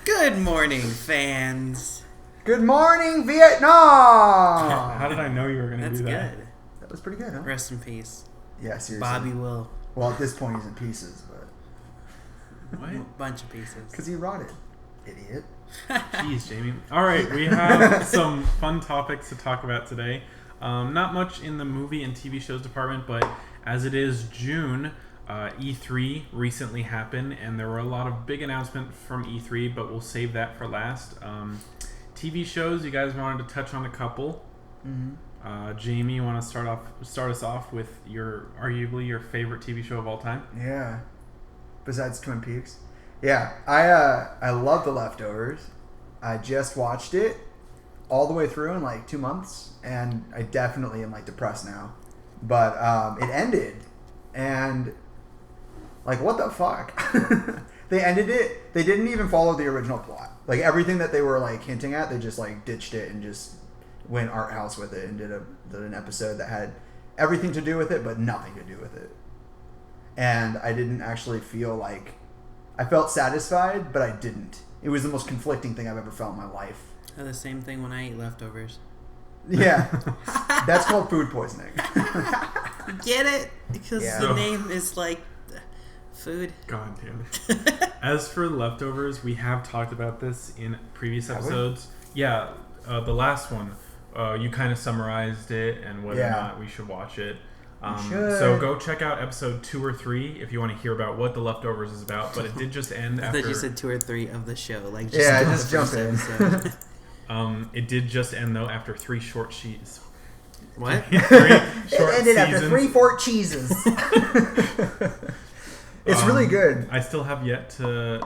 Good morning, fans. Good morning, Vietnam! How did I know you were going to do that? That's good. That was pretty good, huh? Rest in peace. Yeah, seriously. Bobby Will. Well, at this point, he's in pieces, but... What? A bunch of pieces. Because he rotted. Idiot. Jeez, Jamie. All right, we have some fun topics to talk about today. Not much in the movie and TV shows department, but as it is June, E3 recently happened, and there were a lot of big announcements from E3, but we'll save that for last. TV shows, you guys wanted to touch on a couple. Mm-hmm. Jamie, you want to start us off with arguably your favorite TV show of all time? Yeah. Besides Twin Peaks. Yeah, I love The Leftovers. I just watched it all the way through in like 2 months, and I definitely am like depressed now. But it ended, and like what the fuck? They ended it. They didn't even follow the original plot. Like everything that they were like hinting at, they just like ditched it and just went art house with it and did an episode that had everything to do with it, but nothing to do with it. And I didn't actually feel like I felt satisfied, but I didn't. It was the most conflicting thing I've ever felt in my life. I had the same thing when I eat leftovers. Yeah. That's called food poisoning. Get it? Because the name is like food. God damn it. As for Leftovers, we have talked about this in previous episodes. Yeah, the last one. You kind of summarized it and whether or not we should watch it. So go check out episode 2 or 3 if you want to hear about what The Leftovers is about. But it did just end after... I thought you said 2 or 3 of the show. Like just jump in. It did just end, though, after 3 short cheese. What? It ended after 3 fork cheeses. It's really good. I still have yet to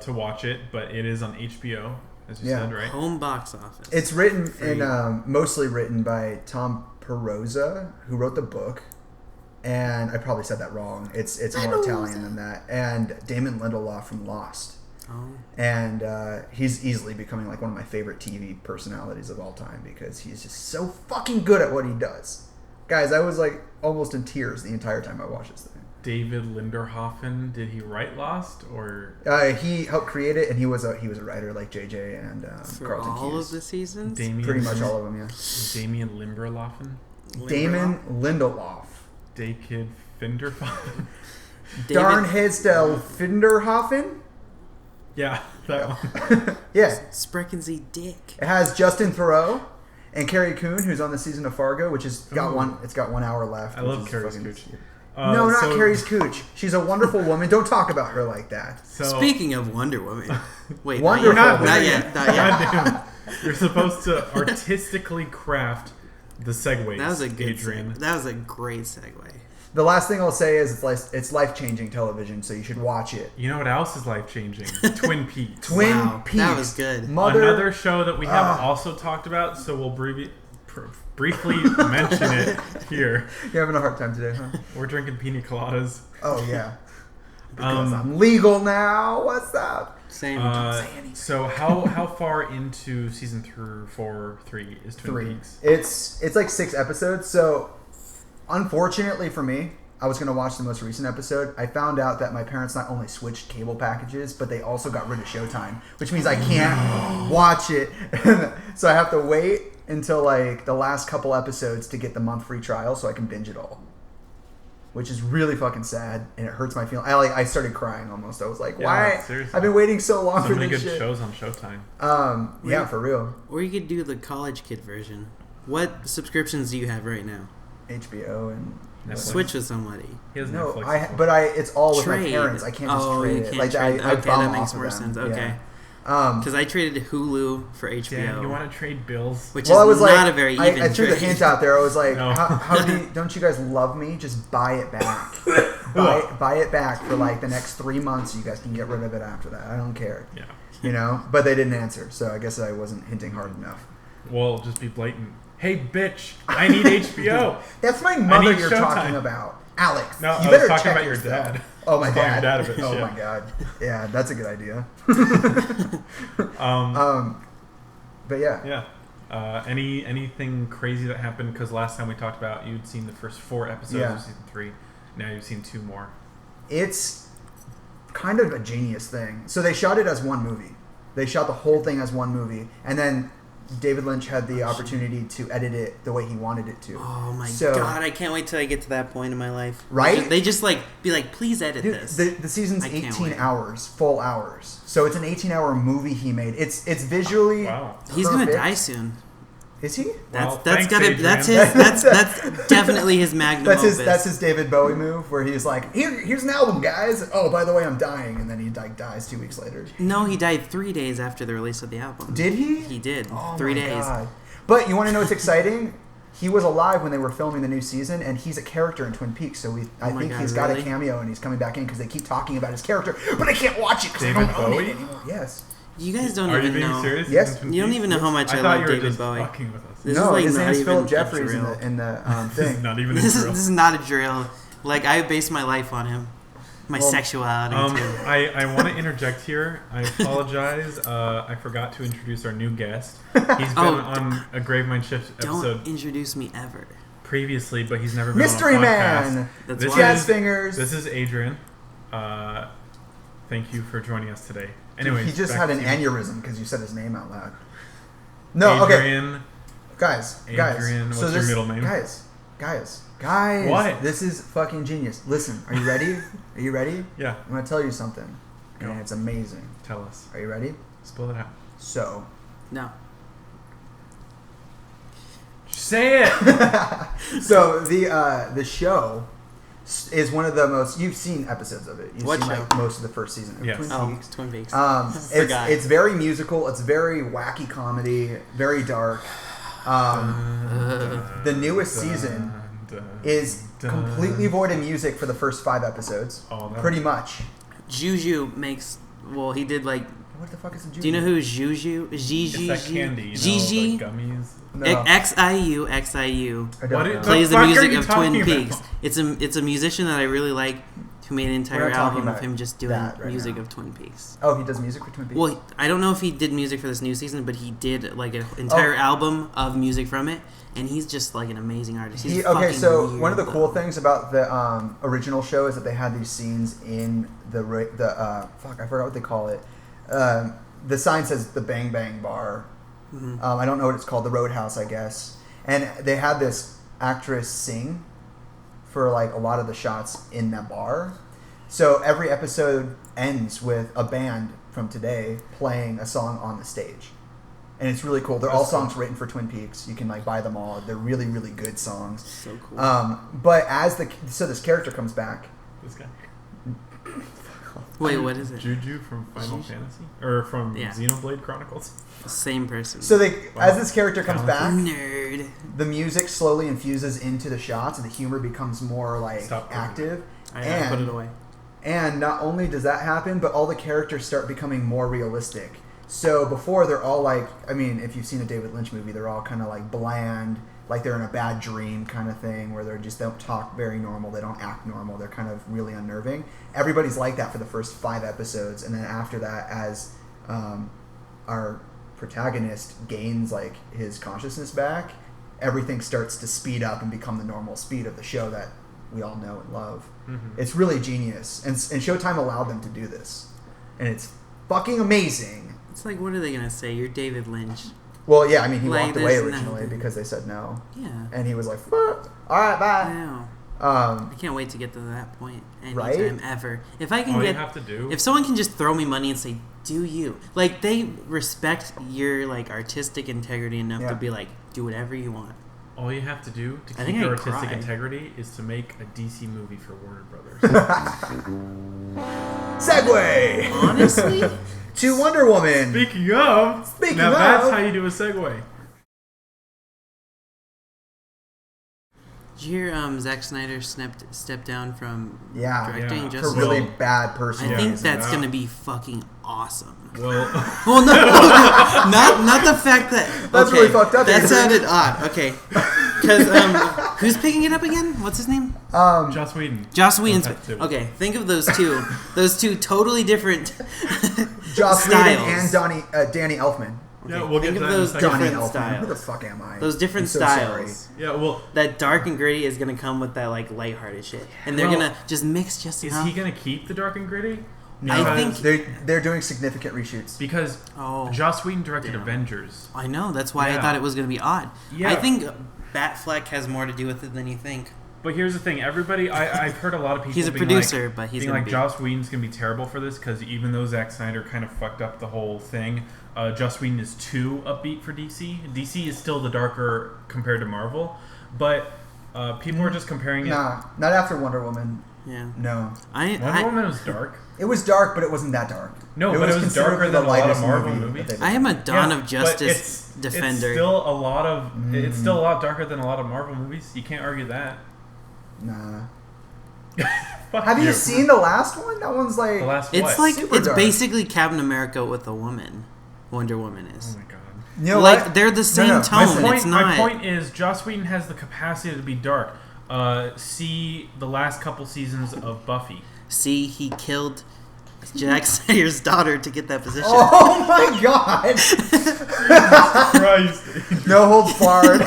watch it, but it is on HBO, as you said, right? Home box office. It's written mostly written by Tom Perosa, who wrote the book, and I probably said that wrong. It's more Italian than that. And Damon Lindelof from Lost. Oh. And he's easily becoming like one of my favorite TV personalities of all time because he's just so fucking good at what he does. Guys, I was like almost in tears the entire time I watched this thing. David Linderhoffen, did he write Lost or? He helped create it, and he was a writer like JJ and for Carlton all Hughes. of the seasons. Pretty much all of them, yeah. Damien Limberloffen, Damon Lindelof, Daykid Finderhoffen, Darnhedstel Finderhoffen. Yeah, that one. Yeah, Sprechen Sie Dick. It has Justin Theroux and Carrie Coon, who's on the season of Fargo, which is got 1 hour left. I love Carrie's Cooch. No, not Carrie's Cooch. She's a wonderful woman. Don't talk about her like that. So, speaking of Wonder Woman, wait, wonderful. Not yet. You're supposed to artistically craft the segues. That was a good Adrian. That was a great segue. The last thing I'll say is it's life-changing television, so you should watch it. You know what else is life-changing? Twin Peaks. Twin Peaks. That was good. Another show that we have also talked about, so we'll briefly mention it here. You're having a hard time today, huh? We're drinking pina coladas. Oh, yeah. Because I'm legal now. What's up? Same. So how far into season 3 is Twin Peaks? It's like 6 episodes. So unfortunately for me, I was going to watch the most recent episode. I found out that my parents not only switched cable packages, but they also got rid of Showtime, which means I can't watch it. So I have to wait until like the last couple episodes to get the month free trial so I can binge it all. Which is really fucking sad, and it hurts my feelings. I started crying almost. I was like, why? Seriously. I've been waiting so long for many this good shit. shows on Showtime. Yeah, for real. Or you could do the college kid version. What subscriptions do you have right now? HBO and Netflix. Switch with somebody. He has no, Netflix. it's all with Trade. my parents. I can't just trade you it. can't Like trade. I Okay, bum that makes off of more them. sense. Okay. Yeah. Because I traded Hulu for HBO. Damn, you want to trade bills? Which I was is like, not a very even I threw the trade. hint out there. I was like, No. how don't you guys love me? Just buy it back. buy it back for like the next 3 months. You guys can get rid of it after that. I don't care. Yeah. You know? But they didn't answer, so I guess I wasn't hinting hard enough. Well, just be blatant. Hey, bitch, I need HBO. That's my mother you're Showtime. talking about. Alex, No, you I better was talking check about your yourself. dad. Oh, my I was talking dad. your dad a bit, Oh, yeah. my God. Yeah, that's a good idea. But yeah. Yeah. Anything crazy that happened? Because last time we talked about you'd seen the first 4 episodes of season 3. Now you've seen 2 more. It's kind of a genius thing. So they shot it as one movie. They shot the whole thing as one movie, and then David Lynch had the opportunity to edit it the way he wanted it to. Oh my god! I can't wait till I get to that point in my life. Right? They just like be like, please edit this. The season's 18 hours, full hours. So it's an 18-hour movie he made. It's visually. Wow. He's gonna die soon. Is he? Well, that's thanks, definitely his magnum opus. That's his David Bowie move where he's like, here's an album, guys. Oh, by the way, I'm dying, and then he dies 2 weeks later. No, he died 3 days after the release of the album. Did he? He did. Oh 3 my days. God. But you want to know what's exciting? He was alive when they were filming the new season, and he's a character in Twin Peaks. So I think he's got a cameo, and he's coming back in because they keep talking about his character, but I can't watch it because I don't own it anymore. Yes. You guys don't Are even you being know. serious? Yes. You don't even know how much I love David Bowie. Fucking with us. This No, is like his not name's even Philip a Jeffries drill. in the This thing. is not even a This drill. is not a drill. Like, I base my life on him. My sexuality, too. I want to interject here. I apologize. I forgot to introduce our new guest. He's been on a Gravemind Shift episode Don't introduce me ever. previously, but he's never been Mystery on a podcast. Man. That's This why. Jazz is- fingers. This is Adrian. Thank you for joining us today. Anyways, He just back had an to you. aneurysm because you said his name out loud. No, okay. Adrian. Guys. Adrian, what's your middle name? Guys. What? This is fucking genius. Listen, are you ready? Are you ready? Yeah. I'm going to tell you something. Go. And it's amazing. Tell us. Are you ready? Spill it out. So. No. Say it! So the show is one of the most. You've seen episodes of it. You've What seen show? like most of the first season of Yes. Twin Peaks. Twin Peaks. It's it's very musical. It's very wacky comedy. Very dark. The newest season is completely void of music for the first 5 episodes. Oh, no. Pretty much. Juju makes... Well, he did like... What the fuck is a Juju? Do you know who Juju? Gigi? It's that candy, you know, Gigi? like gummies. No. XIU I don't know. plays the fuck are music you of Twin talking Peaks. about? It's a musician that I really like who made an entire We're not talking album of about him just doing that right music now. of Twin Peaks. Oh, he does music for Twin Peaks? Well, I don't know if he did music for this new season, but he did like an entire album of music from it, and he's just like an amazing artist. He's okay, so weird, one of the cool though. things about the original show is that they had these scenes in the fuck, I forgot what they call it. The sign says the Bang Bang Bar. Mm-hmm. I don't know what it's called, the Roadhouse, I guess. And they had this actress sing for like a lot of the shots in that bar. So every episode ends with a band from today playing a song on the stage. And it's really cool. They're all songs written for Twin Peaks. You can like buy them all. They're really, really good songs. So cool. But so this character comes back. This guy. Wait, what is it? Juju from Final Fantasy? Or from Yeah. Xenoblade Chronicles? Same person. So as this character comes Talented. back, Nerd. the music slowly infuses into the shots, and the humor becomes more like Stop putting active. I gotta put it away. And not only does that happen, but all the characters start becoming more realistic. So before they're all like, I mean, if you've seen a David Lynch movie, they're all kind of like bland, like they're in a bad dream kind of thing, where they don't talk very normal, they don't act normal, they're kind of really unnerving. Everybody's like that for the first 5 episodes, and then after that, as our protagonist gains like his consciousness back, everything starts to speed up and become the normal speed of the show that we all know and love. Mm-hmm. It's really genius, and Showtime allowed them to do this, and it's fucking amazing. It's like, what are they gonna say? You're David Lynch. Well, yeah, I mean, he Like, walked away there's originally nothing. because they said no, Yeah. and he was like, "Fuck. All right, I bye." know. Um, I can't wait to get to that point anytime Right? ever. If I can All get, you have to do... if someone can just throw me money and say, "Do you?" Like they respect your like artistic integrity enough Yeah. to be like, "Do whatever you want." All you have to do to I keep think your I'd artistic cry. integrity is to make a DC movie for Warner Brothers. Segue Honestly, to Wonder Woman. Speaking of, now that's how you do a segue. did you hear Zack Snyder stepped down from Yeah, directing yeah. for Justice really League? bad personal I think reasons. that's yeah. gonna be fucking awesome. Well, Well, no, not the fact that That's okay, really fucked up, That Adrian. sounded odd. Okay, because who's picking it up again? What's his name? Joss Whedon. Joss Whedon's. Don't have to. Okay, think of those two totally different Joss Whedon styles. and Danny Elfman. Yeah, we'll get Think to of that in a those second. Donnie different Elfman. Who the styles. fuck am I? Those different I'm so styles. sorry. Yeah, well, That dark and gritty is gonna come with that like lighthearted shit, and they're Well, gonna just mix just is enough. he going to keep the dark and gritty? No, I think they're doing significant reshoots. Because Joss Whedon directed Avengers. I know. That's why I thought it was going to be odd. Yeah. I think Batfleck has more to do with it than you think. But here's the thing: I've heard a lot of people. He's a producer, but he's being like Joss Whedon's gonna be terrible for this because even though Zack Snyder kind of fucked up the whole thing, Joss Whedon is too upbeat for DC. DC is still the darker compared to Marvel, but people are just comparing it. Nah, not after Wonder Woman. Yeah. No. Wonder Woman was dark. It was dark, but it wasn't that dark. No, but it was darker than a lot of Marvel movies. I am a Dawn of Justice defender. It's still a lot of. It's still a lot darker than a lot of Marvel movies. You can't argue that. Nah. Have you seen the last one? That one's like... The last it's what? like Super it's dark. Basically Captain America with a woman. Wonder Woman is. Oh my god. You know like what? they're the same tone. My point is Joss Whedon has the capacity to be dark. See the last couple seasons of Buffy. See, he killed Jack Snyder's daughter to get that position. Oh my god! Christ. No holds barred.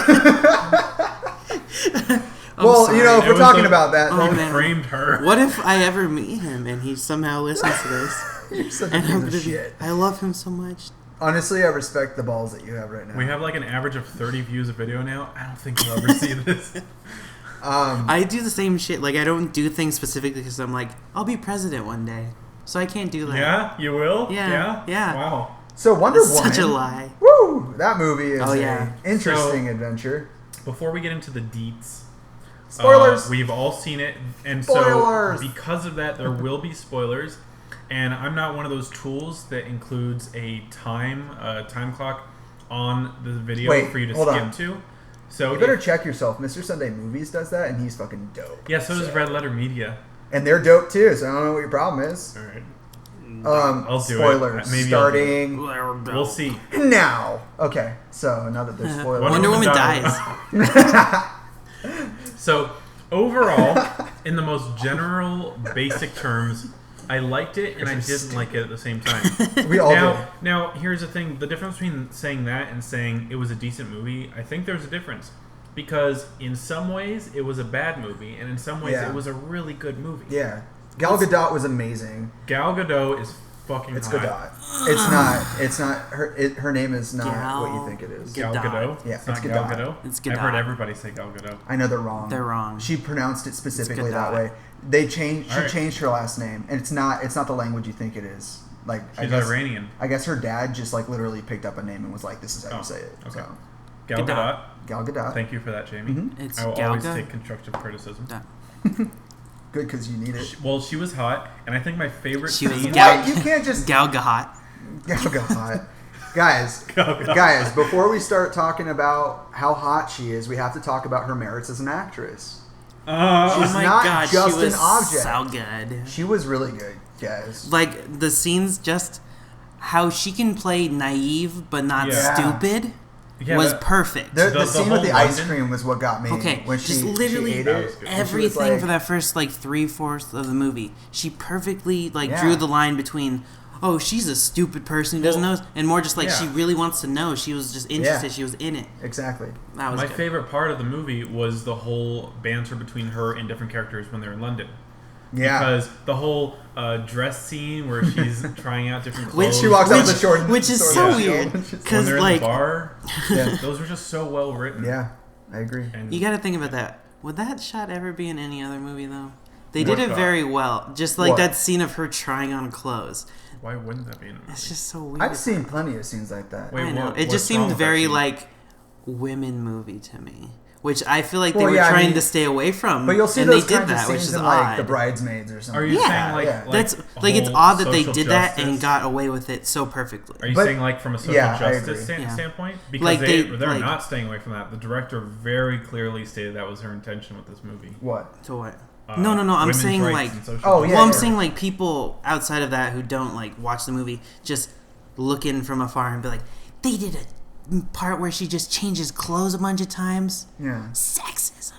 Well, sorry. you know, if we're talking about that, Oh, He man. framed her. What if I ever meet him and he somehow listens to this? you're such a And I'm piece of gonna be, shit. I love him so much. Honestly, I respect the balls that you have right now. We have like an average of 30 views a video now. I don't think you'll ever see this. I do the same shit. Like, I don't do things specifically because I'm like, I'll be president one day. So I can't do that. Yeah? You will? Yeah. Wow. So Wonder It's Woman. such a lie. Woo! That movie is yeah. an interesting adventure. Before we get into the deets, Spoilers. we've all seen it, and Spoilers. so because of that, there will be spoilers. And I'm not one of those tools that includes a time clock on the video for you to skim to. So You better check yourself. Mr. Sunday Movies does that, and he's fucking dope. Yeah, so does Red Letter Media. And they're dope too, so I don't know what your problem is. All right. I'll do it. spoilers. Maybe starting We'll see. now. Okay, so now that there's spoilers. Wonder Woman dies. So, overall, in the most general, basic terms, I liked it and I didn't like it at the same time. We all did. Now, here's the thing. The difference between saying that and saying it was a decent movie, I think there's a difference. Because in some ways, it was a bad movie, and in some ways, it was a really good movie. Yeah. Gal Gadot was amazing. Gal Gadot is fucking It's hot. Gadot. It's not. Her name is not Gal what you think it is. Gal Gadot? Yeah, it's not it's Gal Gadot. Gadot? It's I've heard Gadot. everybody say Gal Gadot. I know they're wrong. They're wrong. She pronounced it specifically It's that Gadot. way. They changed. She Alright. changed her last name, and it's not the language you think it is. Like She's Iranian. I guess her dad just like literally picked up a name and was like, "This is how you say it." Okay. So, Gal Gadot. Gadot. Gal Gadot. Thank you for that, Jamie. Mhm. It's I will Gal always Gadot. take constructive criticism. Good because you need it. Well, she was hot, and I think my favorite She was scene... Gal- What? You can't just Gal Gadot. Gal Gadot. Guys, Gal Gadot. guys, before we start talking about how hot she is, we have to talk about her merits as an actress. She's Oh my not god, just she was an object. so good. She was really good, guys. Like, the scenes, just how she can play naive but not Yeah. stupid Yeah, was that- perfect. The The scene with whole the ice London- cream was what got me. Okay, when just she literally ate That it, was good. and she was everything like- for that first, like, 3/4 of the movie. She perfectly, like, Yeah. drew the line between, oh, she's a stupid person who doesn't know, and more just like, yeah. she really wants to know. She was just interested. Yeah. She was in it. Exactly. That was My good. favorite part of the movie was the whole banter between her and different characters when they're in London. Yeah. Because the whole dress scene where she's trying out different Which clothes. She walks out with Which- the short, which is sword so and shield, weird, and she's- when 'cause, they're in like- the bar. Yeah. Those were just so well written. Yeah, I agree. And You got to think about that. Would that shot ever be in any other movie, though? They What did it shot? very well. Just like What? that scene of her trying on clothes. why wouldn't that be in a movie? It's just so weird. I've seen plenty of scenes like that. Wait, I know. what- It just what's wrong seemed with that very scene? like women movie to me, which I feel like they Well, were yeah, I trying mean- to stay away from. But you'll see and those they did kinds that, of which scenes is in like odd. The Bridesmaids or something. Are you Yeah. saying like, Yeah. like That's a like it's whole odd that they social did that and justice? got away with it so perfectly. Are you But- saying like from a social Yeah, I agree. justice Yeah. standpoint? Because Like they're like- not staying away from that. The director very clearly stated that was her intention with this movie. What? To what? No. I'm women's saying rights like. and social Oh, justice. yeah, Well, I'm yeah. saying like people outside of that who don't like watch the movie just look in from afar and be like, they did a part where she just changes clothes a bunch of times. Yeah. Sexism.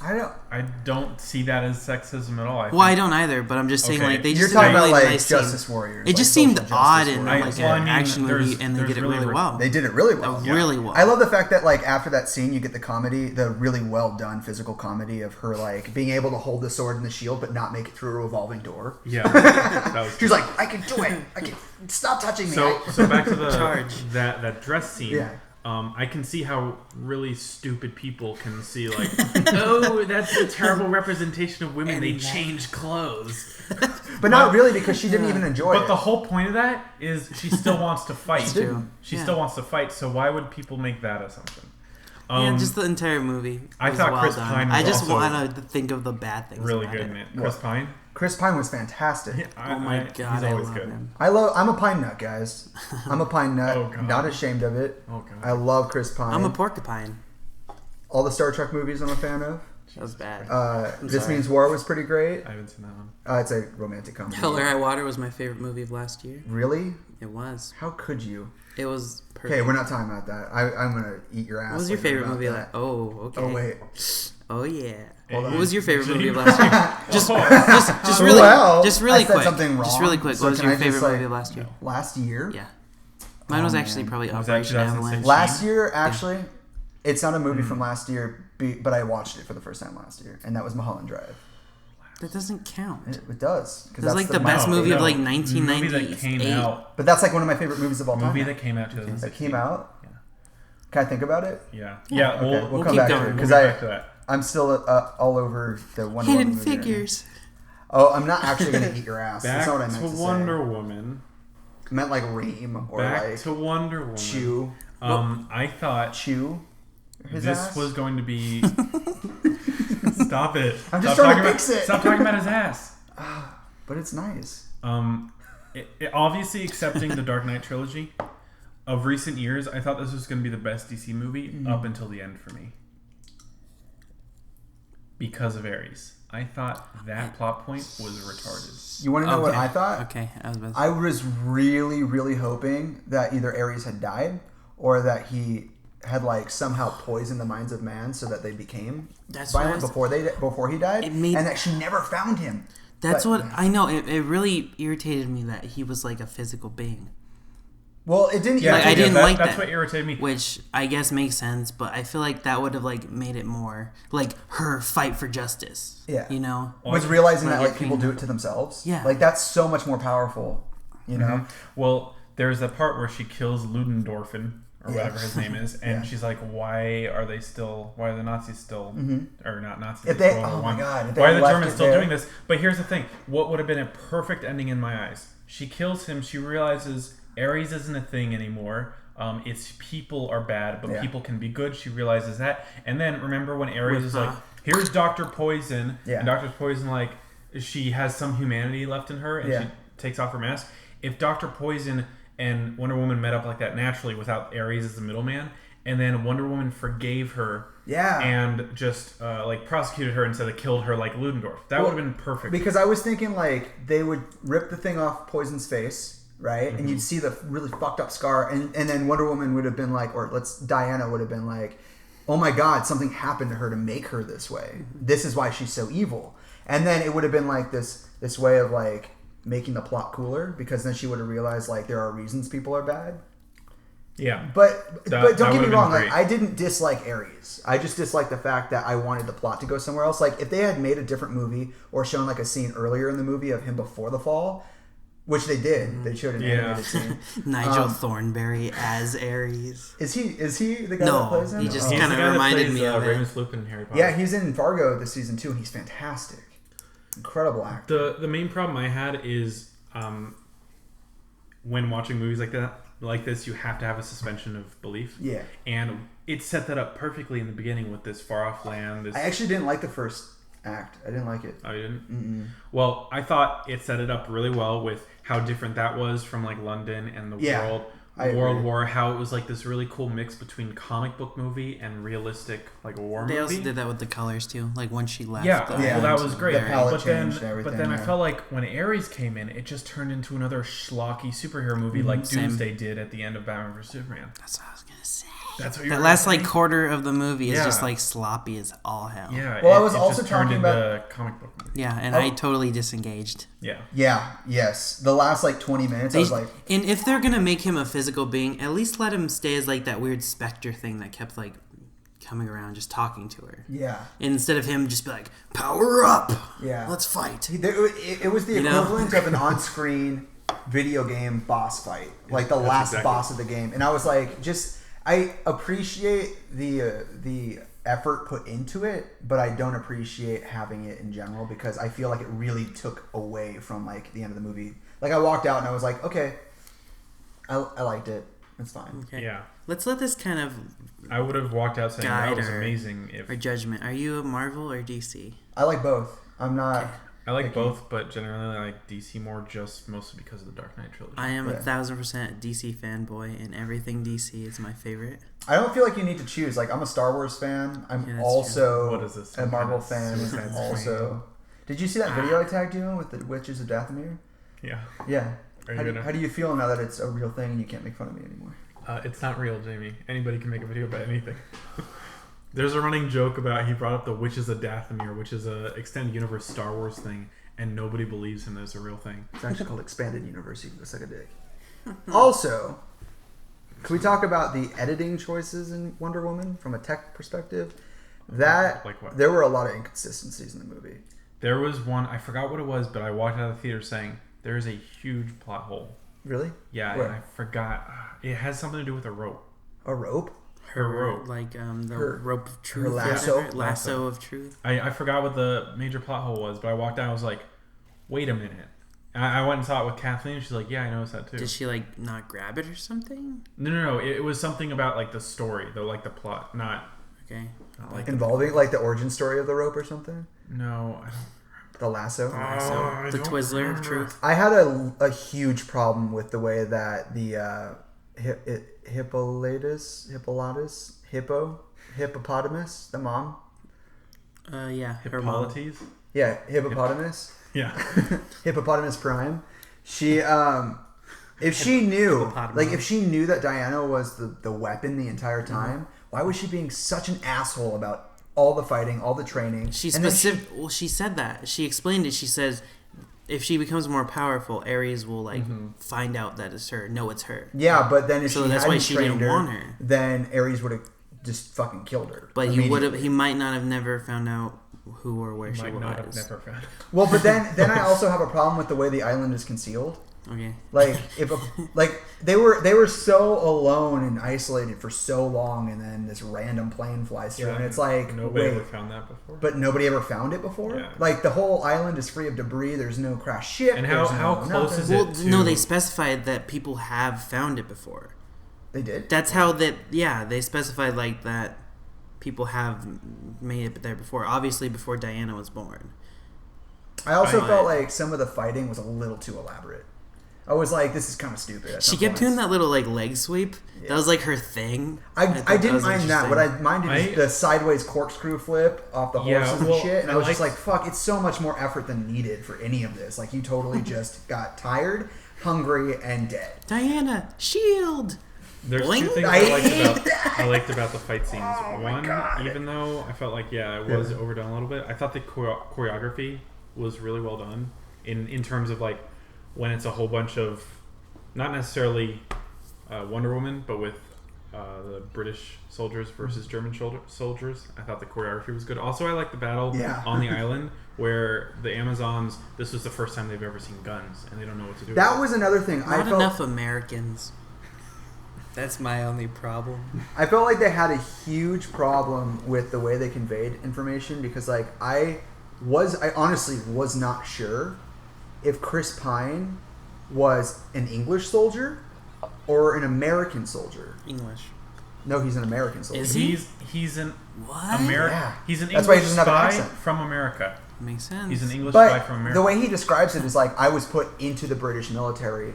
I don't see that as sexism at all. I don't either, but I'm just saying, like, they You're just talking really about, like, nice Justice Warriors. It just like, seemed odd in, like, Well, an action movie, and they did it really well. They did it really well. Really well. I love the fact that, like, after that scene, you get the comedy, the really well done physical comedy of her, like, being able to hold the sword and the shield, but not make it through a revolving door. Yeah, that was She's like, I can do it. I can stop touching me. So back to the Charge. that dress scene. Yeah. I can see how really stupid people can see, like, oh, that's a terrible representation of women. They change clothes. But not really, because she didn't even enjoy it. But the whole point of that is she still wants to fight. That's true. She still wants to fight, so why would people make that assumption? Just the entire movie. I thought Chris Pine was I just also want to think of the bad things. really about good it. in it. Chris Pine? Chris Pine was fantastic. Oh my god, he's I always love good. him. I'm a pine nut, guys. I'm a pine nut. Oh, God. Not ashamed of it. Oh, God. I love Chris Pine. I'm a porcupine. All the Star Trek movies I'm a fan of. That was bad. This Means War was pretty great. I haven't seen that one. It's a romantic comedy. Hell or High Water was my favorite movie of last year. Really? It was. How could you? It was perfect. Okay, we're not talking about that. I'm gonna eat your ass. What was your later favorite about movie? that. Oh, okay. Oh wait. Oh yeah. Hold on. What was your favorite movie of last year? just Well, really I said quick. something wrong. Just really quick. So What was can your I just, favorite like, movie of last year? Last year? Yeah. Mine was Oh, actually man. probably Was that Operation 2016? Avalanche. Last year, actually, it's not a movie from last year, but I watched it for the first time last year, and that was Mulholland Drive. That doesn't count. It does. It was like the best movie of like Movie 1998. that came out. But that's like one of my favorite movies of all time. Movie that came out 2016. That came out? Yeah. Can I think about it? Yeah. Okay, we'll come keep back going. to it. We'll Because get back to that. I'm still all over the Wonder Woman Hidden movie right now. Figures. Oh, I'm not actually going to eat your ass. That's Back not what I meant to to Wonder say. Woman. I meant like Reem or Back like to Wonder Woman. Chew. I thought Chew his this ass? was going to be. Stop it! I'm just Stop trying talking to fix it. Stop talking about his ass. But it's nice. It obviously accepting the Dark Knight trilogy of recent years, I thought this was going to be the best DC movie up until the end for me. Because of Ares. I thought that plot point was retarded. You want to know what I thought? Okay, I was really, really hoping that either Ares had died or that he had like somehow poisoned the minds of man so that they became violent before he died, and that she never found him. That's what I know. It really irritated me that he was like a physical being. Well, it didn't. Yeah, I didn't like that. That's what irritated me. Which I guess makes sense, but I feel like that would have like made it more like her fight for justice. Yeah, you know, was realizing that like people do it to themselves. Yeah, like that's so much more powerful. You know. Well, there's that part where she kills Ludendorffen or whatever his name is, and she's like, "Why are the Nazis still, or not Nazis? If they, oh my god, why are the Germans still doing this?" But here's the thing: what would have been a perfect ending in my eyes? She kills him. She realizes Ares isn't a thing anymore. It's people are bad, but people can be good. She realizes that, and then remember when Ares is like, "Here's Dr. Poison," and Dr. Poison like she has some humanity left in her, and she takes off her mask. If Dr. Poison and Wonder Woman met up like that naturally without Ares as the middleman, and then Wonder Woman forgave her, and just like prosecuted her instead of killed her like Ludendorff, that would have been perfect. Because I was thinking like they would rip the thing off Poison's face. Right, and you'd see the really fucked up scar, and then Wonder Woman would have been like, or Diana would have been like, oh my god, something happened to her to make her this way. This is why she's so evil. And then it would have been like this way of like making the plot cooler, because then she would have realized like there are reasons people are bad. Yeah, but don't get me wrong. Like I didn't dislike Ares. I just disliked the fact that I wanted the plot to go somewhere else. Like if they had made a different movie or shown like a scene earlier in the movie of him before the fall. Which they did. They showed an animated scene. Nigel Thornberry as Ares. Is he the guy that plays him? He just kind of reminded me of Remus Lupin in Harry Potter. Yeah, he's in Fargo this season too, and he's fantastic. Incredible actor. The main problem I had is when watching movies like this, you have to have a suspension of belief. Yeah. And it set that up perfectly in the beginning with this far off land. I actually didn't like the first act. I didn't like it. Oh, you didn't? Well, I thought it set it up really well with how different that was from like London and the World War. How it was like this really cool mix between comic book movie and realistic like war movie. They also did that with the colors too. Like when she left. Well, that was great. The palette changed and everything. But then I felt like when Ares came in, it just turned into another schlocky superhero movie like Doomsday did at the end of Batman vs Superman. That's what I was gonna say. That's what you that were last saying? like quarter of the movie is Yeah. just like sloppy as all hell. Yeah. Well, I was it also just turned talking into about- comic book movie. Yeah, and I totally disengaged. Yeah. Yeah, yes. The last like 20 minutes, I was like, and if they're gonna make him a physical being, at least let him stay as like that weird specter thing that kept like coming around, just talking to her. yeah, And instead of him just be like, power up, yeah. let's fight. It was the equivalent of an on-screen video game boss fight, like the last boss of the game. And I was like, I appreciate the effort put into it, but I don't appreciate having it in general because I feel like it really took away from like the end of the movie. Like I walked out and I was like, okay, I liked it. It's fine. Okay. Yeah. Let's let this kind of I would have walked out saying that guide was our, amazing. If our judgment. Are you a Marvel or DC? I like both. I'm not. Okay. I like both, but generally I like DC more, just mostly because of the Dark Knight trilogy. I am 1,000% DC fanboy, and everything DC is my favorite. I don't feel like you need to choose. Like I'm a Star Wars fan. I'm Yeah, that's also true. What is this, a Marvel some kind fan. of Suicide Also, did you see that video I tagged you in with the Witches of Dathomir? Yeah. Yeah. Are you How gonna- do you feel now that it's a real thing and you can't make fun of me anymore? It's not real, Jamie. Anybody can make a video about anything. There's a running joke about he brought up the Witches of Dathomir, which is a extended universe Star Wars thing, and nobody believes him that it's a real thing. It's actually called Expanded Universe. You can go suck a dick. Also, can we talk about the editing choices in Wonder Woman from a tech perspective? That Like what? there were a lot of inconsistencies in the movie. There was one, I forgot what it was, but I walked out of the theater saying, there is a huge plot hole. Really? Yeah, Where? and I forgot. It has something to do with a rope. A rope? Her rope. Like the Her- rope of truth. her or lasso? whatever. Lasso of truth. I forgot what the major plot hole was, but I walked out and I was like, wait a minute. And I went and saw it with Kathleen, and she's like, yeah, I noticed that too. Did she like not grab it or something? No. It was something about like the story, the plot, not Okay. like Involving like the origin story of the rope or something? no. I don't. The lasso? Lasso. I The don't Twizzler remember. of truth. I had a huge problem with the way that the hippopotamus, the mom. Yeah. Her mom. Hippolytes? Yeah, hippopotamus. Yeah. Hippopotamus Prime. She, if she knew, Hippopotamus. like, if she knew that Diana was the weapon the entire time, why was she being such an asshole about all the fighting, all the training? She And then Well, she said that. She explained it. She says, if she becomes more powerful, Ares will like find out that it's her. Know it's her. Yeah, but then if So she that's hadn't why she trained didn't her, want her. then Ares would have just fucking killed her. But he would have. immediately. He might not have never found out who or where she Might not have was. never found. Well, but then I also have a problem with the way the island is concealed. Okay. Like they were so alone and isolated for so long, and then this random plane flies through, and it's like nobody wait, ever found that before. but nobody ever found it before. Yeah. Like the whole island is free of debris. There's no crashed ship. And there's how no close nothing. is Well, it no, to- they specified that people have found it before. They did. That's how that. Yeah, they specified like that. People have made it there before. Obviously, before Diana was born. I also Right. felt like some of the fighting was a little too elaborate. I was like, this is kind of stupid. at She some kept doing points. that little like leg sweep. That was like her thing. I thought didn't was mind that. interesting. What I minded is I- the sideways corkscrew flip off the Yeah, horses well, and shit. And I I was just like, liked- fuck, it's so much more effort than needed for any of this. Like, you totally just got tired, hungry, and dead. Diana, shield. There's Boing. two things I hate I liked about the fight scenes. Oh my One, God. even though I felt like it was overdone a little bit, I thought the choreography was really well done in terms of like when it's a whole bunch of not necessarily Wonder Woman, but with the British soldiers versus German soldiers. I thought the choreography was good. Also, I like the battle Yeah. on the island where the Amazons. This was the first time they've ever seen guns, and they don't know what to do. That with was another thing. Not enough Americans. That's my only problem. I felt like they had a huge problem with the way they conveyed information because, like, I honestly was not sure if Chris Pine was an English soldier or an American soldier. English. No, he's an American soldier. Is it. he? He's an What? American. Yeah. He's an That's why he English doesn't have an spy accent. from America. Makes sense. He's an English spy from But America. the way he describes it is like I was put into the British military,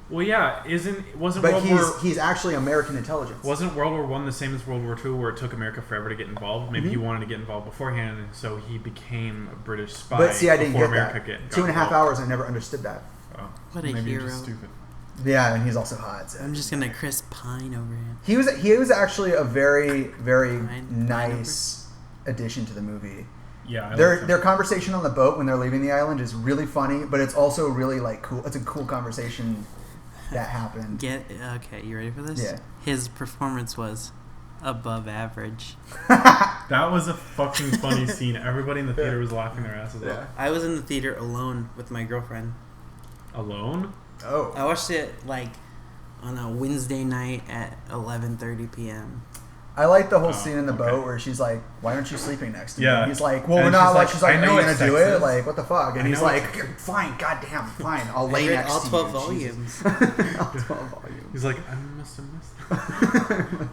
Well, yeah, wasn't but World War he's actually American intelligence. wasn't World War One the same as World War Two, where it took America forever to get involved? Maybe he wanted to get involved beforehand, and so he became a British spy. But see, I didn't before get America that. got 2.5 involved. hours, I never understood that. Oh, What a maybe hero. You're just stupid. Yeah, and he's also hot. So. I'm just gonna Chris Pine over him. He was actually a very, very nice addition to the movie. Yeah, their conversation on the boat when they're leaving the island is really funny, but it's also really like cool. It's a cool conversation that happened. Okay, you ready for this? Yeah. His performance was above average. That was a fucking funny scene. Everybody in the theater was laughing their asses off. I was in the theater alone with my girlfriend. Alone? Oh. I watched it like on a Wednesday night at 11:30 p.m. I like the whole scene in the boat where she's like, "Why aren't you sleeping next to me?" Yeah. And he's like, "Well, we're not." Like, she's like, "Are you gonna do sexist. it? Like, what the fuck?" And he's like, "Fine, goddamn, fine. I'll lay next all to 12 you." volumes. All 12 volumes. He's like, I must have missed it.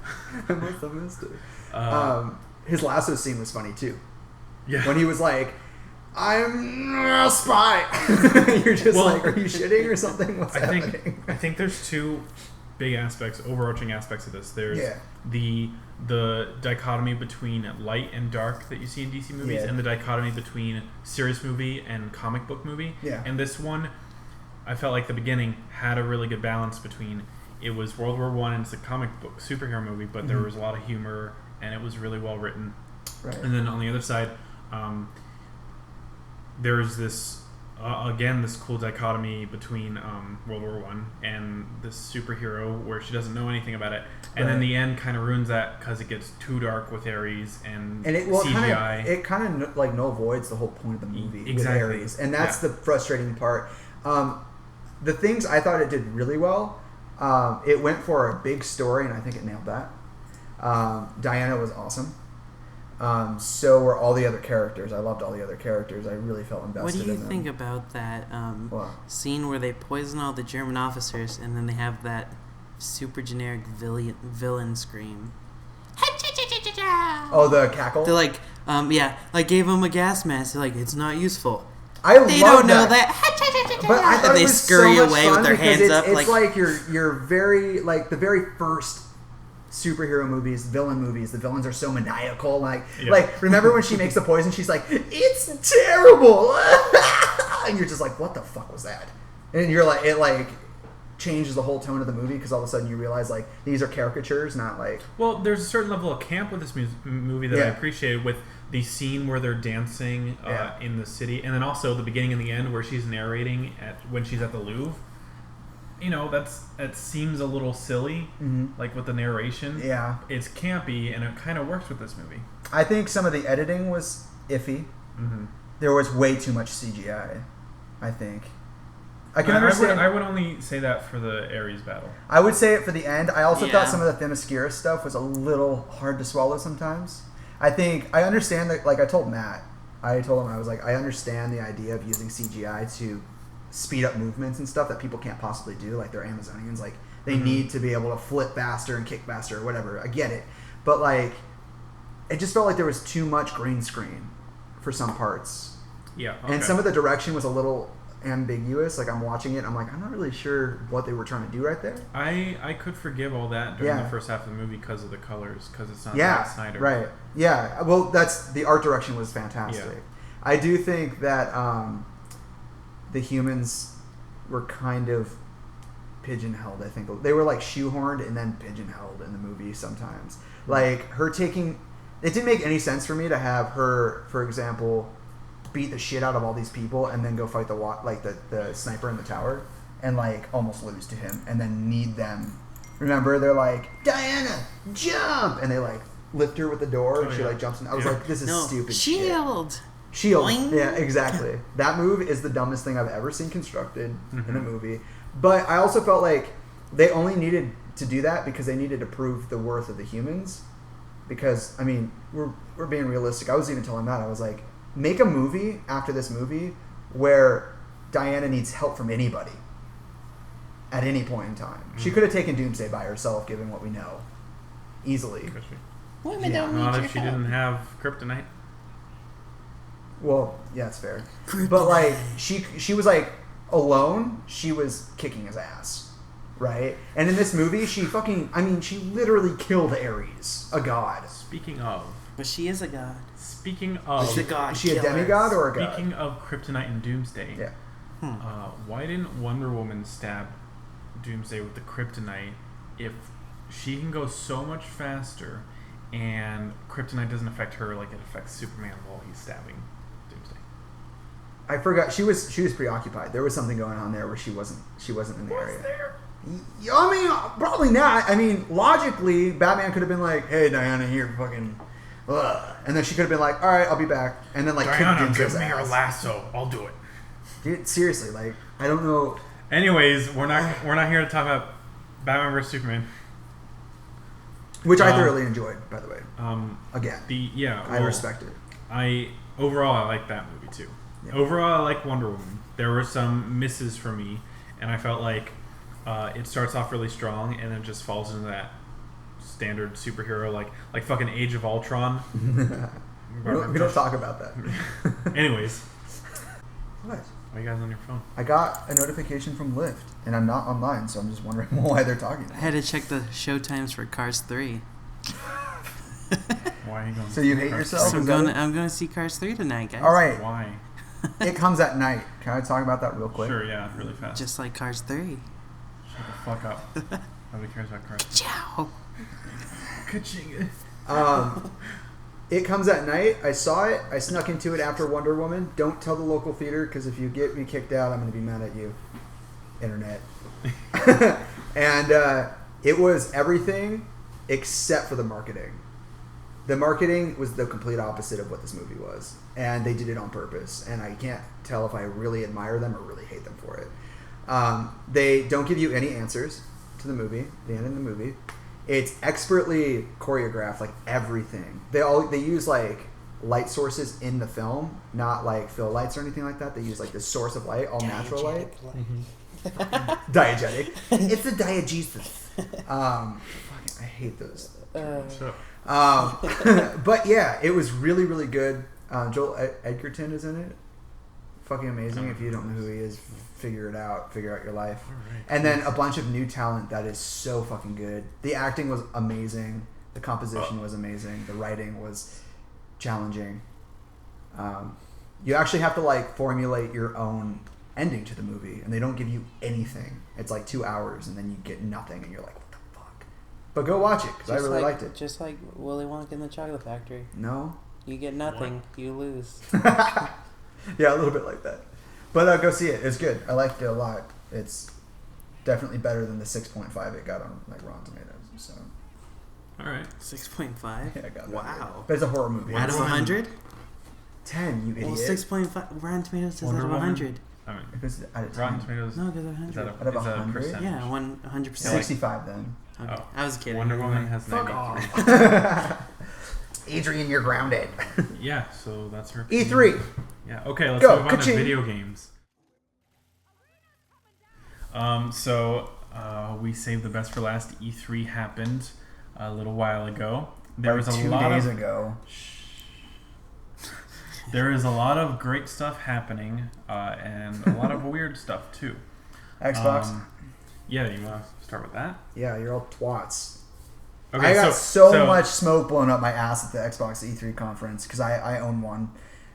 I must have missed it. His lasso scene was funny too. Yeah. When he was like, "I'm a spy," you're just like, "Are you shitting or something?" What's happening? I think there's two big aspects, overarching aspects of this. There's the dichotomy between light and dark that you see in DC movies, and the dichotomy between serious movie and comic book movie. Yeah. And this one, I felt like the beginning had a really good balance between it was World War I and it's a comic book superhero movie, but there was a lot of humor and it was really well written. Right. And then on the other side, there's this again this cool dichotomy between World War I and this superhero where she doesn't know anything about it, and then the end kind of ruins that because it gets too dark with Ares and CGI. It kind of like null voids the whole point of the movie exactly. with Ares, and that's the frustrating part. The things I thought it did really well, it went for a big story, and I think it nailed that. Diana was awesome. So were all the other characters. I loved all the other characters. I really felt invested in them. What do you think about that scene where they poison all the German officers and then they have that super generic villain scream? Oh, the cackle? They're like, like gave them a gas mask. They're like, it's not useful. They don't know that. But I thought and they it was scurry so much away fun with their because hands up. It's like you're very like the very first superhero movies, villain movies. The villains are so maniacal. Like remember when she makes the poison? She's like, "It's terrible," and you're just like, "What the fuck was that?" And you're like, it like changes the whole tone of the movie because all of a sudden you realize like these are caricatures, not like. Well, there's a certain level of camp with this movie that I appreciated with the scene where they're dancing in the city, and then also the beginning and the end where she's narrating when she's at the Louvre. You know, that seems a little silly, like with the narration. Yeah, it's campy, and it kind of works with this movie. I think some of the editing was iffy. There was way too much CGI. I think. I can understand. I would only say that for the Ares battle. I would say it for the end. I also thought some of the Themyscira stuff was a little hard to swallow sometimes. I understand that. Like I told Matt, I told him I was like, I understand the idea of using CGI to speed up movements and stuff that people can't possibly do. Like they're Amazonians, like they need to be able to flip faster and kick faster or whatever. I get it, but like it just felt like there was too much green screen for some parts. Yeah, okay. And some of the direction was a little ambiguous. Like I'm watching it, I'm like, I'm not really sure what they were trying to do right there. I could forgive all that during the first half of the movie because of the colors, because it's not Zack Snyder. Right. Yeah. Well, that's the art direction was fantastic. Yeah. I do think that the humans were kind of pigeonholed. I think they were like shoehorned and then pigeonholed in the movie sometimes. Like her taking, it didn't make any sense for me to have her, for example, beat the shit out of all these people and then go fight the sniper in the tower and like almost lose to him and then need them. Remember, they're like, "Diana, jump!" and they like lift her with the door and she like jumps in. I was like, this is stupid Shield. Boing. Yeah, exactly. That move is the dumbest thing I've ever seen constructed in a movie. But I also felt like they only needed to do that because they needed to prove the worth of the humans. Because I mean, we're being realistic. I was even telling Matt, I was like, make a movie after this movie where Diana needs help from anybody at any point in time. She could have taken Doomsday by herself, given what we know, easily. Women don't need not your if she help. didn't have kryptonite. Well, yeah, it's fair. But like she was like alone, she was kicking his ass, right? And in this movie, she literally killed Ares, a god. Speaking of, but she is a god. Speaking of, She's a god. Is she a demigod or a god? Speaking of kryptonite and Doomsday, yeah. Why didn't Wonder Woman stab Doomsday with the kryptonite, if she can go so much faster and kryptonite doesn't affect her like it affects Superman while he's stabbing Doomsday. I forgot she was preoccupied. There was something going on there where she wasn't in the area. There? I mean, probably not. I mean, logically, Batman could have been like, "Hey, Diana, here, fucking," and then she could have been like, "All right, I'll be back," and then like, Diana, give me your lasso. I'll do it. Dude, seriously, like, I don't know. Anyways, we're not here to talk about Batman vs Superman, which I thoroughly enjoyed, by the way. Again, I respect it. Overall I like that movie too. Yeah. Overall, I like Wonder Woman. There were some misses for me, and I felt like it starts off really strong and then just falls into that standard superhero like fucking Age of Ultron. we don't talk about that. Anyways, what? Why are you guys on your phone? I got a notification from Lyft, and I'm not online, so I'm just wondering why they're talking. I had to check the show times for Cars 3. Why are you going? So you hate yourself? So I'm going to see Cars 3 tonight, guys. All right. Why? It comes at night. Can I talk about that real quick? Sure, yeah, really fast. Just like Cars 3. Shut the fuck up. Nobody cares about Cars. Ciao. Ka-ching. It comes at night. I saw it. I snuck into it after Wonder Woman. Don't tell the local theater, because if you get me kicked out, I'm going to be mad at you. Internet. And it was everything except for the marketing. The marketing was the complete opposite of what this movie was. And they did it on purpose. And I can't tell if I really admire them or really hate them for it. They don't give you any answers to the movie, the end of the movie. It's expertly choreographed, like everything. They use like light sources in the film, not like fill lights or anything like that. They use like the source of light, all natural light. Mm-hmm. Diegetic. It's the diegesis. I hate those. But yeah, it was really, really good. Joel Edgerton is in it. Fucking amazing. If you don't know who he is, figure it out. Figure out your life. Right, and then a bunch of new talent that is so fucking good. The acting was amazing. The composition was amazing. The writing was challenging. You actually have to like formulate your own ending to the movie, and they don't give you anything. It's like 2 hours, and then you get nothing, and you're like, what the fuck? But go watch it, because I really liked it. Just like Willy Wonka in the Chocolate Factory. No. You get nothing. What? You lose. Yeah, a little bit like that. But go see it. It's good. I liked it a lot. It's definitely better than the 6.5 it got on like Rotten Tomatoes. So. All right. 6.5? Yeah, I got that. Wow. But it's a horror movie. Out of 100? 10, you idiot. Well, 6.5. Rotten Tomatoes says out of 100. I mean, if it's out of 10. Rotten Tomatoes. No, because 100. Out of 100? Yeah, 100%. 65 then. Okay. Oh. I was kidding. Wonder Woman has 93. Off. Adrian, you're grounded. Yeah, so that's her. E3. Yeah. Okay, let's Go. move on Ka-ching. to video games. We saved the best for last. E3 happened a little while ago. There was a 2 lot days of ago. There is a lot of great stuff happening, and a lot of weird stuff too. Xbox. Yeah, you want to start with that? Yeah, you're all twats. Okay, I got so much smoke blown up my ass at the Xbox E3 conference because I own one.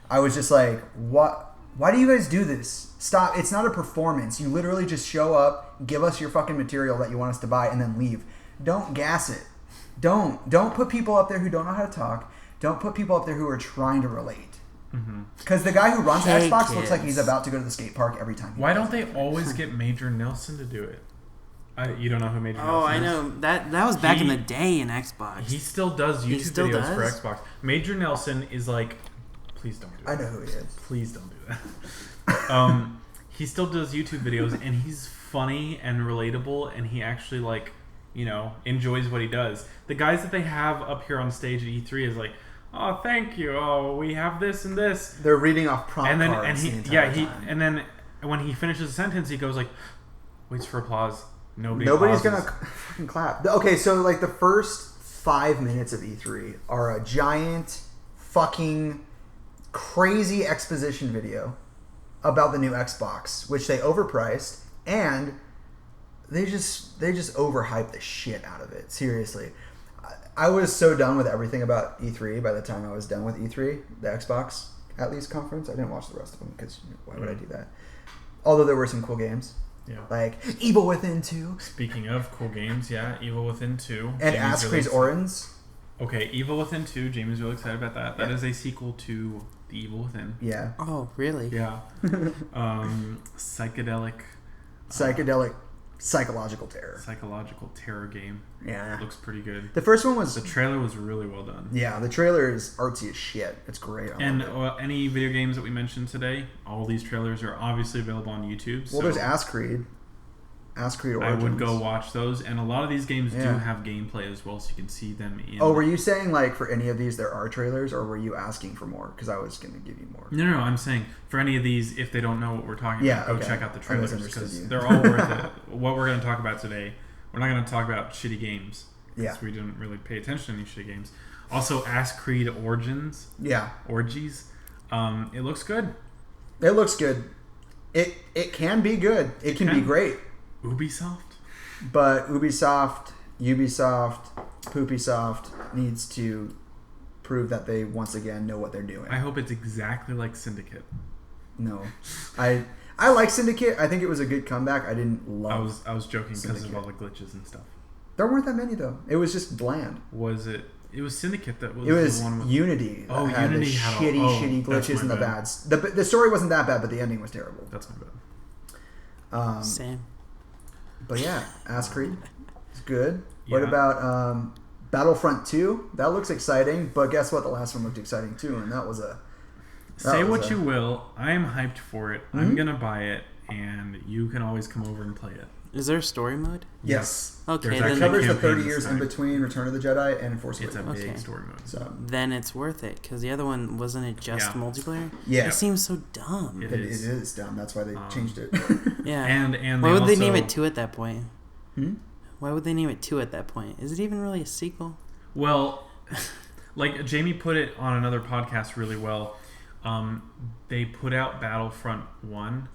I was just like, what? Why do you guys do this? Stop. It's not a performance. You literally just show up, give us your fucking material that you want us to buy, and then leave. Don't gas it. Don't put people up there who don't know how to talk. Don't put people up there who are trying to relate. Because the guy who runs Xbox looks like he's about to go to the skate park every time. Why don't they always get Major Nelson to do it? You don't know who Major Nelson is? Oh, I know. That was back in the day in Xbox. He still does YouTube videos for Xbox. Major Nelson is like... Please don't do that. I know who he is. Please don't do that. He still does YouTube videos, and he's funny and relatable, and he actually, like, you know, enjoys what he does. The guys that they have up here on stage at E3 is like, oh, thank you. Oh, we have this and this. They're reading off prompt cards and he, the entire time. And then when he finishes a sentence, he goes like, waits for applause. Nobody's gonna fucking clap. Okay, so like the first 5 minutes of E3 are a giant fucking crazy exposition video about the new Xbox, which they overpriced, and they just overhyped the shit out of it. Seriously. I was so done with everything about E3 by the time I was done with E3, the Xbox at least conference. I didn't watch the rest of them because why would I do that? Although there were some cool games. Yeah. Like Evil Within 2. Speaking of cool games, yeah, Evil Within 2. And Ask Creed Origins. Okay, Evil Within 2. Jamie's really excited about that. That is a sequel to The Evil Within. Yeah. Oh, really? Yeah. Psychedelic psychological terror. Psychological terror game. Yeah. Looks pretty good. The first one was... The trailer was really well done. Yeah, the trailer is artsy as shit. It's great. And any video games that we mentioned today, all these trailers are obviously available on YouTube. Well, there's Ask Creed Origins. I would go watch those. And a lot of these games do have gameplay as well, so you can see them in... Oh, were you saying, like, for any of these there are trailers, or were you asking for more? Because I was going to give you more. No, I'm saying, for any of these, if they don't know what we're talking about, go check out the trailers, because they're all worth it. What we're going to talk about today, we're not going to talk about shitty games. Yeah. We didn't really pay attention to any shitty games. Also, Ask Creed Origins. Yeah. Orgies. It looks good. It looks good. It can be good. It can be great. Ubisoft? But Ubisoft, Poopysoft needs to prove that they once again know what they're doing. I hope it's exactly like Syndicate. No. I like Syndicate. I think it was a good comeback. I didn't love I was joking because of all the glitches and stuff. There weren't that many though. It was just bland. Was it? It was Syndicate that was. It was the one with Unity. That had Unity the had shitty glitches and the bads. The story wasn't that bad, but the ending was terrible. That's my bad. Same. But yeah, Ask Creed is good. Yeah. What about Battlefront 2? That looks exciting, but guess what? The last one looked exciting too, and that was a... Say what you will, I am hyped for it. Mm-hmm. I'm going to buy it, and you can always come over and play it. Is there a story mode? Yes. Okay. It covers the 30 years in between Return of the Jedi and Force Awakens. It's a big story mode. So then it's worth it, because the other one, wasn't it just multiplayer? Yeah. It seems so dumb. It is dumb. That's why they changed it. Yeah. And why would they name it 2 at that point? Hmm? Why would they name it 2 at that point? Is it even really a sequel? Well, like Jamie put it on another podcast really well. They put out Battlefront 1.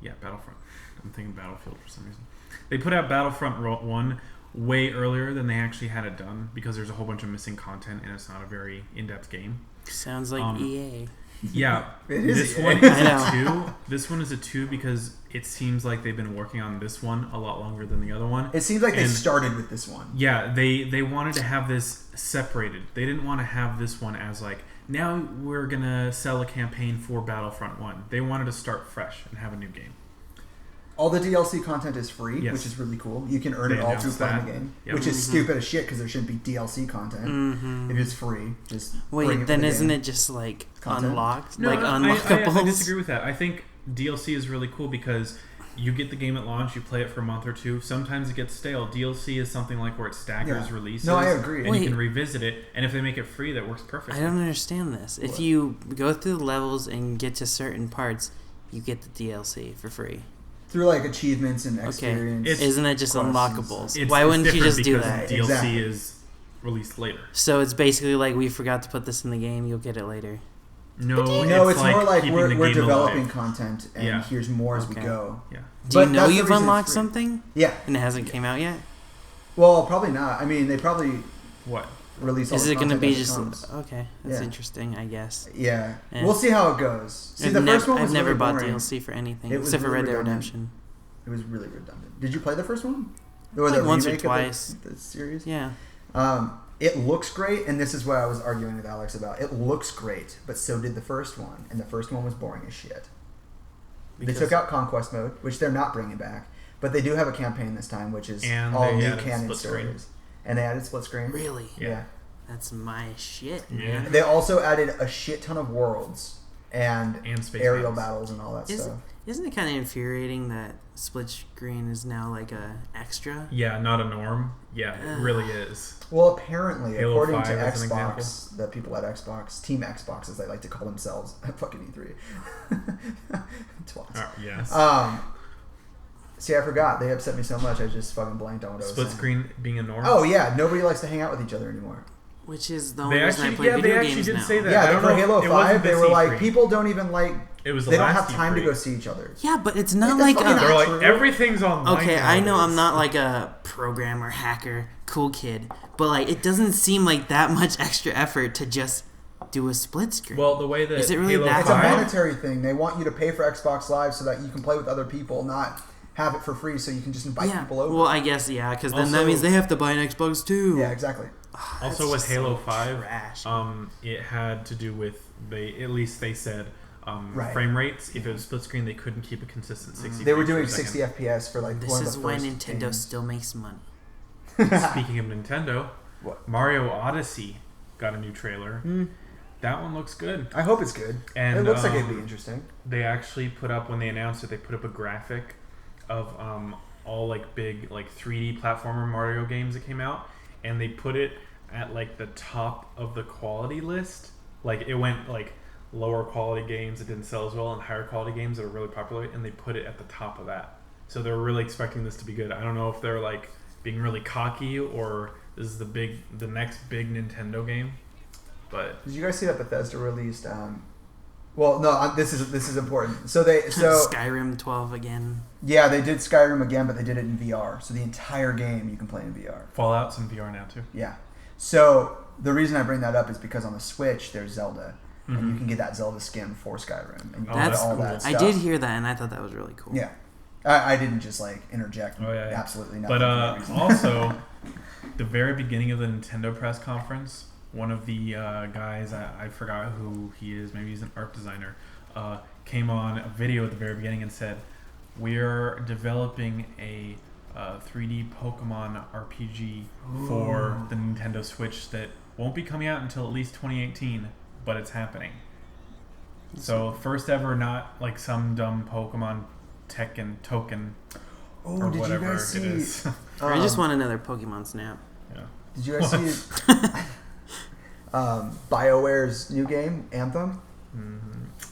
Yeah, Battlefront. I'm thinking Battlefield for some reason. They put out Battlefront 1 way earlier than they actually had it done because there's a whole bunch of missing content and it's not a very in-depth game. Sounds like EA. Yeah. It is. This one is a 2. This one is a 2 because it seems like they've been working on this one a lot longer than the other one. It seems like they started with this one. Yeah, they wanted to have this separated. They didn't want to have this one as like, now we're going to sell a campaign for Battlefront 1. They wanted to start fresh and have a new game. All the DLC content is free, yes. which is really cool. You can earn it all through playing the game, which is stupid as shit because there shouldn't be DLC content. If it's free, just wait. Then isn't it just like content? Unlocked? No, like unlockables? I disagree with that. I think DLC is really cool because you get the game at launch, you play it for a month or 2. Sometimes it gets stale. DLC is something like where it staggers releases. No, I agree. And you can revisit it, and if they make it free, that works perfectly. I don't understand this. If you go through the levels and get to certain parts, you get the DLC for free. Through like achievements and experience. Isn't it just unlockables? Why wouldn't you just do that? DLC is released later. So it's basically like, we forgot to put this in the game, you'll get it later. No, it's more like we're developing content and here's more as we go. Yeah. Do you know you've unlocked something? Yeah. And it hasn't came out yet? Well, probably not. I mean, they probably release all Is the it going to be just comes. okay? That's interesting, I guess. Yeah. We'll see how it goes. See, the first one was I've never really bought boring. DLC for anything except for Red Dead Redemption. It was really redundant. Did you play the first one? Or like once or twice. The series? Yeah. It looks great, and this is what I was arguing with Alex about. It looks great, but so did the first one, and the first one was boring as shit. They took out Conquest Mode, which they're not bringing back, but they do have a campaign this time, which is all new canon stories. And they added split screen. Really? Yeah. That's my shit, man. Yeah. They also added a shit ton of worlds and aerial battles and all that stuff. Isn't it kind of infuriating that split screen is now like a extra? Yeah, not a norm. Yeah, it really is. Well, apparently, Halo according 5 to as an Xbox, the people at Xbox, Team Xbox, as they like to call themselves, fucking E3. Twats. Yes. See, I forgot. They upset me so much, I just fucking blanked on what I was saying. Split screen being a norm? Oh, yeah. Nobody likes to hang out with each other anymore. Which is the only reason I play video games now. They actually did say that. Yeah, for Halo 5, they were like, people don't even like... It was they don't have time to go see each other. Yeah, but it's not like... They're like, everything's online. Okay, I know I'm not like a programmer, hacker, cool kid, but like, it doesn't seem like that much extra effort to just do a split screen. Well, the way that is it really Halo that It's a hard? monetary thing. They want you to pay for Xbox Live so that you can play with other people, not have it for free so you can just invite people over. Well, I guess, because then Also- that means they have to buy an Xbox too. Yeah, exactly. Also with Halo 5, trash. it had to do with, at least they said, Right. frame rates. If it was split screen, they couldn't keep a consistent 60 They were frames per doing second. 60 FPS for like This one of is the why first Nintendo games. still makes money. Speaking of Nintendo, What? Mario Odyssey got a new trailer. That one looks good. I hope it's good. And it looks like it'd be interesting. They actually put up, when they announced it, they put up a graphic of all like big like 3D platformer Mario games that came out, and they put it at like the top of the quality list. Like it went like lower quality games that didn't sell as well and higher quality games that are really popular, and they put it at the top of that. So they're really expecting this to be good. I don't know if they're like being really cocky or this is the next big Nintendo game. But Did you guys see that Bethesda released? Well, no. This is important. So Skyrim 12 again. Yeah, they did Skyrim again, but they did it in VR. So the entire game you can play in VR. Fallout's in VR now too. Yeah. So the reason I bring that up is because on the Switch there's Zelda, and you can get that Zelda skin for Skyrim, and you can That's get all cool. that stuff. I did hear that, and I thought that was really cool. Yeah. I didn't just like interject. Oh, yeah. Absolutely nothing. But also, the very beginning of the Nintendo press conference, one of the guys, I forgot who he is, maybe he's an art designer, came on a video at the very beginning and said, "We're developing a 3D Pokemon RPG for the Nintendo Switch that won't be coming out until at least 2018, but it's happening." So first ever, not like some dumb Pokemon Tekken token or did whatever you guys see? it is. I just want another Pokemon Snap. Yeah. Did you guys see BioWare's new game, Anthem?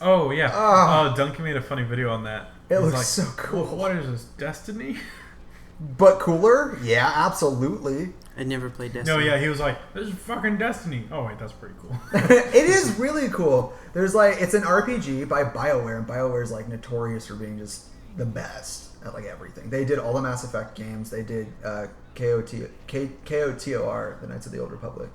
Oh yeah. Ah. Duncan made a funny video on that. It He's looks like, so cool. What is this, Destiny? But cooler? Yeah, absolutely. I never played No, Destiny. yeah, he was like, "This is fucking Destiny." Oh wait, that's pretty cool. It is really cool. There's like, it's an RPG by BioWare, and BioWare is like notorious for being just the best at like everything. They did all the Mass Effect games. They did KOTOR, the Knights of the Old Republic.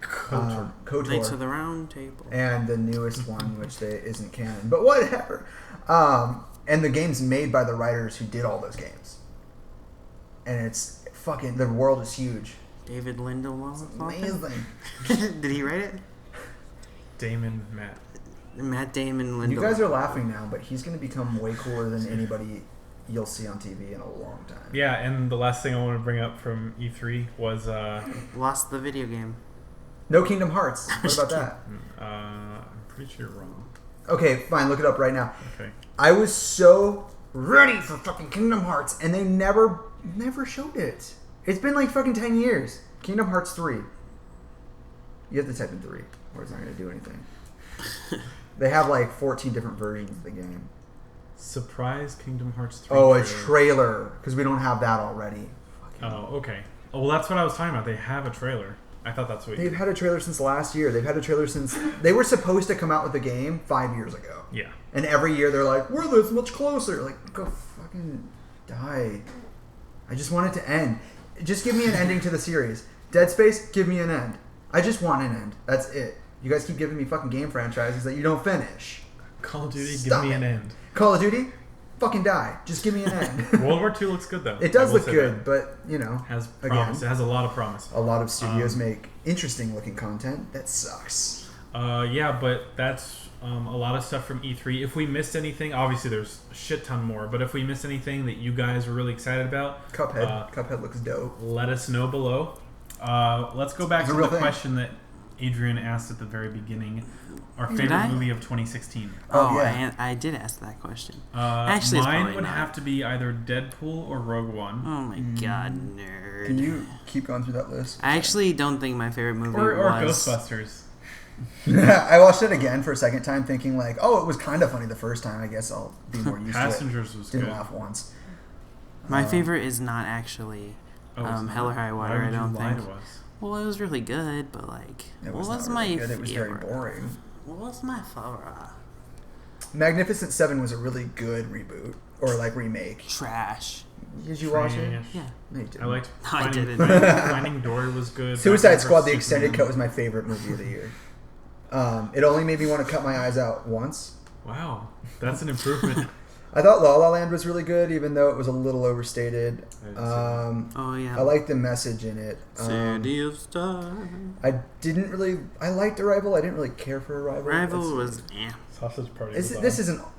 KOTOR. Knights of the Round Table. And the newest one, which isn't canon, but whatever. And the game's made by the writers who did all those games. And it's fucking, the world is huge. David Lindelof. Amazing. Did he write it? Matt Damon Lindelof. You guys are laughing now, but he's going to become way cooler than anybody you'll see on TV in a long time. Yeah, and the last thing I want to bring up from E3 was Lost the video game. No Kingdom Hearts. What about that? I'm pretty sure you're wrong. Okay, fine. Look it up right now. Okay. I was so ready for fucking Kingdom Hearts, and they never showed it. It's been like fucking 10 years. Kingdom Hearts 3. You have to type in 3, or it's not going to do anything. They have like 14 different versions of the game. Surprise Kingdom Hearts 3 Oh, a trailer, because we don't have that already. Oh, okay. Oh, well, that's what I was talking about. They have a trailer. I thought that's what They've had a trailer since last year. They've had a trailer since... They were supposed to come out with the game 5 years ago. Yeah. And every year they're like, we're this much closer. Like, go fucking die. I just want it to end. Just give me an ending to the series. Dead Space, give me an end. I just want an end. That's it. You guys keep giving me fucking game franchises that you don't finish. Call of Duty, Stop give me it. an end. Call of Duty, fucking die. Just give me an end. World War II looks good, though. It does I will look say good, that. but, you know, Has again, promise. It has a lot of promise. a lot of studios make interesting looking content that sucks. Yeah, but that's a lot of stuff from E3. If we missed anything, obviously there's a shit ton more, but if we missed anything that you guys were really excited about, Cuphead looks dope. let us know below. Let's go back It's to a real the thing. question that Adrian asked at the very beginning. Our Did favorite I? movie of 2016. Oh, yeah. I did ask that question. Actually, it's mine probably would not. have to be either Deadpool or Rogue One. Oh my god, nerd. Can you keep going through that list? I actually don't think my favorite movie Or was... Ghostbusters. I watched it again for a second time thinking like, oh, it was kind of funny the first time. I guess I'll be more used to it. Passengers was Didn't good. laugh once. My favorite is not actually Oh, it's not? Hell or High Water, Why would I don't you lie think. to us? Well, it was really good, but like... It what was was not my really good. It was very favorite? boring. What was my favorite? Magnificent Seven was a really good reboot or like remake. Trash. Did you watch it? Trash. Yeah. No, you didn't. I liked I Finding, didn't. Finding Dory was good. Suicide Batman Squad: vs The Extended Superman. Cut was my favorite movie of the year. It only made me want to cut my eyes out once. Wow, that's an improvement. I thought La La Land was really good, even though it was a little overstated. Oh yeah. I liked the message in it. City of Stars. I liked Arrival. I didn't really care for Arrival. Arrival was Sausage Party.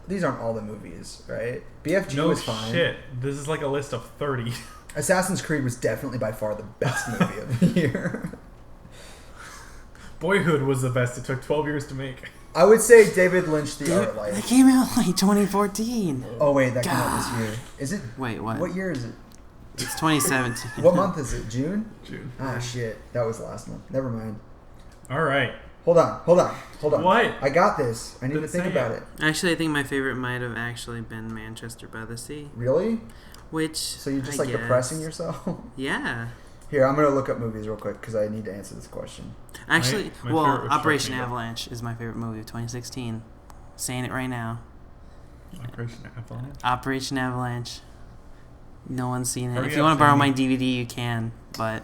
These aren't all the movies, right? BFG was fine. Shit, this is like a list of 30. Assassin's Creed was definitely by far the best movie of the year. Boyhood was the best. It took 12 years to make. I would say David Lynch, The Art of That Life. came out like 2014. Oh wait, that came out this year. Is it? Wait, what? What year is it? It's 2017. What month is it? June? June. Ah shit, that was last month. Never mind. All right. Hold on. What? I got this. I need Then to think say about it. it. Actually, I think my favorite might have actually been Manchester by the Sea. Really? Which So you're just I like guess. depressing yourself? Yeah. Here, I'm gonna look up movies real quick because I need to answer this question. Actually, My well, favorite was Operation Sharknado. Avalanche is my favorite movie of 2016. Saying it right now. Operation Avalanche. Operation Avalanche. No one's seen it. Hurry If you up, want to borrow Sammy. my DVD, you can. But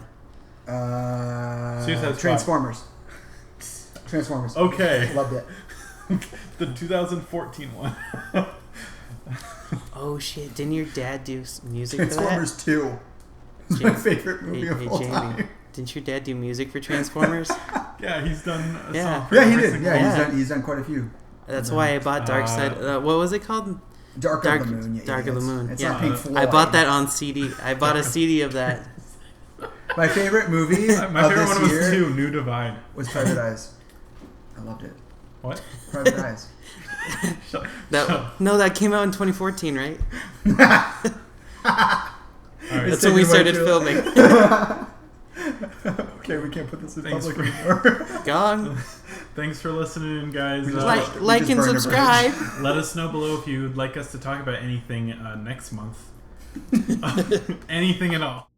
Suicide Squad. Transformers. Okay. Loved it. The 2014 one. oh shit! Didn't your dad do music for that? Transformers 2. It's my favorite movie of all Jamie, time. didn't your dad do music for Transformers? Yeah, he's done a Yeah. song for Yeah, he every did. single Yeah, one. he's done quite a few. That's why I bought Dark Side. What was it called? Dark of the Moon. Yeah, Dark of the Moon. It's Yeah. not Pink Floyd. I bought that on CD. I bought a CD of that. My favorite movie My of favorite this one was year 2, New Divide. was Private Eyes. I loved it. What? Private Eyes. No, that came out in 2014, right? All right. That's when we started filming. Okay, we can't put this in Thanks public for- anymore. Gone. Thanks for listening, guys. Like just and burned a subscribe. Let us know below if you'd like us to talk about anything next month. Anything at all.